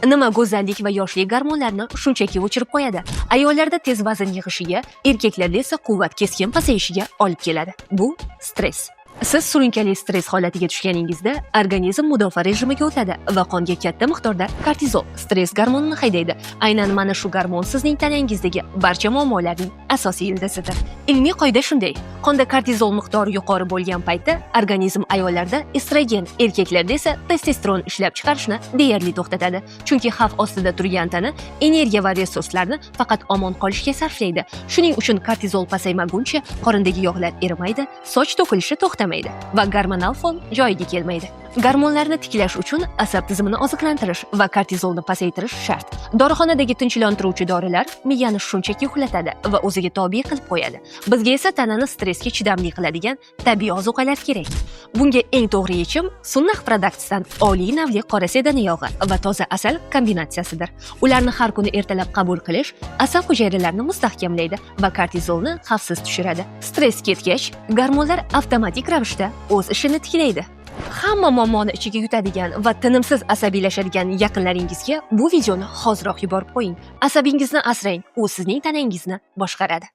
Nima go'zallik va yoshlik gormonlarini shunchaki o'chirib qo'yadi? Ayollarda tez vazn yig'ishiga, erkaklarda esa quvvat keskin pasayishiga olib keladi. Bu stress. Siz surunkali stress holatiga tushganingizda organizm mudofaa rejimiga o'tadi va qonga katta miqdorda kortizol, stress gormonini haydaydi. Aynan mana shu gormon sizning tanangizdagi barcha muammolarning asosiy ildisidir. Ilmiy qoida shunday: qonda kortizol miqdori yuqori bo'lgan paytda organizm ayollarda estrogen, erkaklarda esa testosteron ishlab chiqarishni deyarli to'xtatadi. Chunki xavf ostida turgan tana energiya va resurslarni faqat omon qolishga sarflaydi. Shuning uchun kortizol pasaymaguncha qorindagi yog'lar erimaydi, soch to'kilishi to'xtamaydi va gormonal fon joyiga kelmaydi. Gormonlarni tiklash uchun asab tizimini oziqlantirish va kortizolni pasaytirish shart. Dorixonadagi tinchlantiruvchi dorilar miyani shunchaki uxlatadi va o'ziga tobe qilib qo'yadi. Bizga esa tanani stressga chidamli qiladigan tabiiy ozuqalar kerak. Bunga eng to'g'ri yechim Sunnah Products'dan oliy navli qora sedana yog'i va toza asal kombinatsiyasidir. Ularni har kuni ertalab qabul qilish asab hujayralarini mustahkamlaydi va kortizolni xavfsiz tushiradi. Stress ketgach, gormonlar avtomatik ravishda o'z ishini tiklaydi. Hamma muammoni ichiga yutadigan va tinimsiz asabiylashadigan yaqinlaringizga bu videoni hoziroq yuborib qo'ying. Asabingizni asrang, u sizning tanangizni boshqaradi.